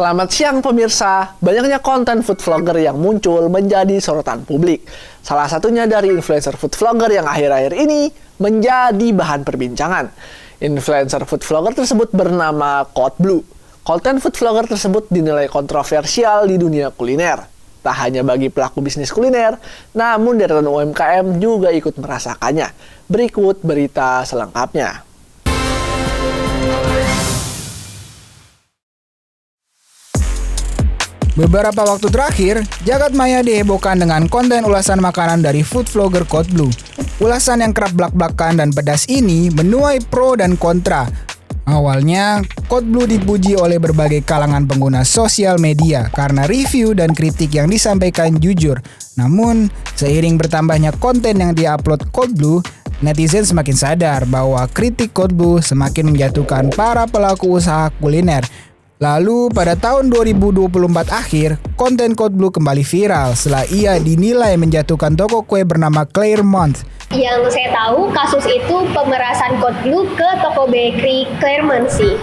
Selamat siang pemirsa, banyaknya konten food vlogger yang muncul menjadi sorotan publik. Salah satunya dari influencer food vlogger yang akhir-akhir ini menjadi bahan perbincangan. Influencer food vlogger tersebut bernama Codeblue. Konten food vlogger tersebut dinilai kontroversial di dunia kuliner. Tak hanya bagi pelaku bisnis kuliner, namun deretan UMKM juga ikut merasakannya. Berikut berita selengkapnya. Beberapa waktu terakhir, jagat maya dihebohkan dengan konten ulasan makanan dari food vlogger Codeblue. Ulasan yang kerap blak-blakan dan pedas ini menuai pro dan kontra. Awalnya, Codeblue dipuji oleh berbagai kalangan pengguna sosial media karena review dan kritik yang disampaikan jujur. Namun, seiring bertambahnya konten yang diupload Codeblue, netizen semakin sadar bahwa kritik Codeblue semakin menjatuhkan para pelaku usaha kuliner. Lalu pada tahun 2024 akhir, konten Codeblue kembali viral setelah ia dinilai menjatuhkan toko kue bernama Claremont. Yang saya tahu kasus itu pemerasan Codeblue ke toko bakery Claremont sih.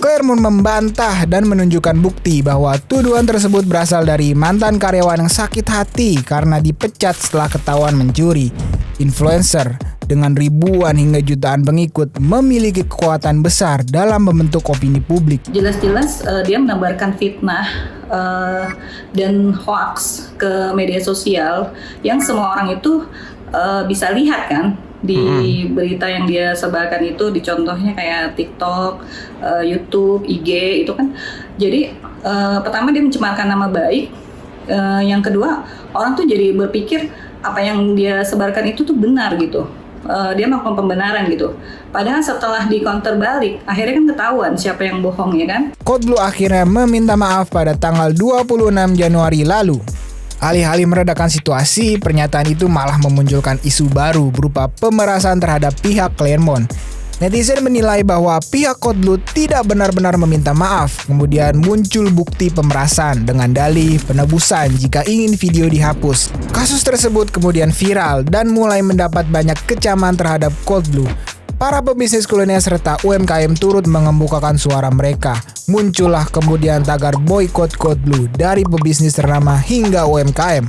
Claremont membantah dan menunjukkan bukti bahwa tuduhan tersebut berasal dari mantan karyawan yang sakit hati karena dipecat setelah ketahuan mencuri. Influencer dengan ribuan hingga jutaan pengikut memiliki kekuatan besar dalam membentuk opini publik. Jelas-jelas dia menebarkan fitnah dan hoax ke media sosial yang semua orang itu bisa lihat kan di berita yang dia sebarkan itu, di contohnya kayak TikTok, YouTube, IG itu kan. Jadi pertama dia mencemarkan nama baik, yang kedua orang tuh jadi berpikir apa yang dia sebarkan itu tuh benar gitu. Dia melakukan pembenaran gitu. Padahal setelah di counter balik, akhirnya kan ketahuan siapa yang bohong, ya kan? Codeblue akhirnya meminta maaf pada tanggal 26 Januari lalu. Alih-alih meredakan situasi, pernyataan itu malah memunculkan isu baru berupa pemerasan terhadap pihak Claremont. Netizen menilai bahwa pihak Codeblue tidak benar-benar meminta maaf, kemudian muncul bukti pemerasan dengan dalih penebusan jika ingin video dihapus. Kasus tersebut kemudian viral dan mulai mendapat banyak kecaman terhadap Codeblue. Para pebisnis kuliner serta UMKM turut mengemukakan suara mereka. Muncullah kemudian tagar boykot Codeblue dari pebisnis ternama hingga UMKM.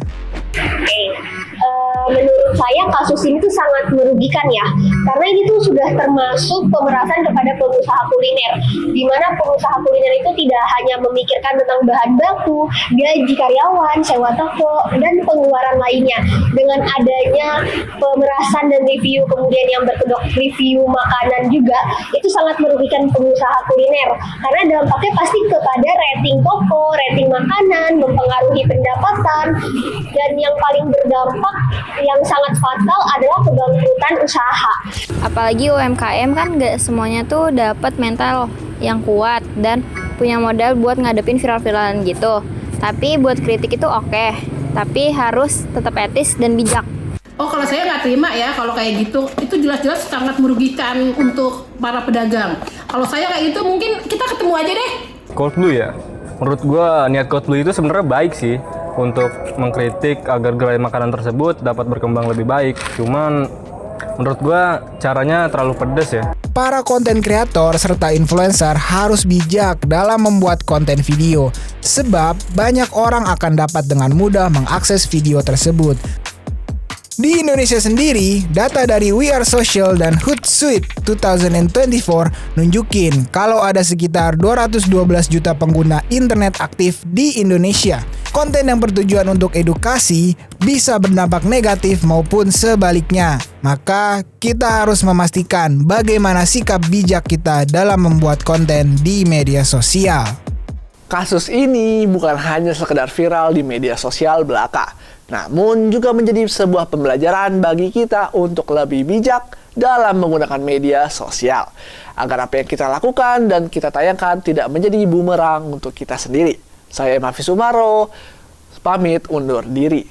Menurut saya kasus ini tuh sangat merugikan ya, karena ini tuh sudah termasuk pemerasan kepada pengusaha kuliner, di mana pengusaha kuliner itu tidak hanya memikirkan tentang bahan baku, gaji karyawan, sewa toko, dan pengeluaran lainnya. Dengan adanya pemerasan dan review kemudian yang berkedok review makanan juga, itu sangat merugikan pengusaha kuliner, karena dampaknya pasti kepada rating toko, rating makanan, mempengaruhi pendapatan, dan yang paling berdampak yang sangat fatal adalah kebangkrutan usaha. Apalagi UMKM kan gak semuanya tuh dapat mental yang kuat dan punya modal buat ngadepin viral-viralan gitu. Tapi buat kritik itu oke, tapi harus tetap etis dan bijak. Oh, kalau saya nggak terima ya kalau kayak gitu. Itu jelas-jelas sangat merugikan untuk para pedagang. Kalau saya kayak gitu mungkin kita ketemu aja deh. Codeblue ya? Menurut gua niat Codeblue itu sebenarnya baik sih untuk mengkritik agar gerai makanan tersebut dapat berkembang lebih baik. Cuman menurut gua caranya terlalu pedas ya. Para konten kreator serta influencer harus bijak dalam membuat konten video, sebab banyak orang akan dapat dengan mudah mengakses video tersebut. Di Indonesia sendiri, data dari We Are Social dan Hootsuite 2024 nunjukin kalau ada sekitar 212 juta pengguna internet aktif di Indonesia. Konten yang bertujuan untuk edukasi bisa berdampak negatif maupun sebaliknya. Maka kita harus memastikan bagaimana sikap bijak kita dalam membuat konten di media sosial. Kasus ini bukan hanya sekedar viral di media sosial belaka, namun juga menjadi sebuah pembelajaran bagi kita untuk lebih bijak dalam menggunakan media sosial, agar apa yang kita lakukan dan kita tayangkan tidak menjadi bumerang untuk kita sendiri. Saya Mafi Sumaro, pamit undur diri.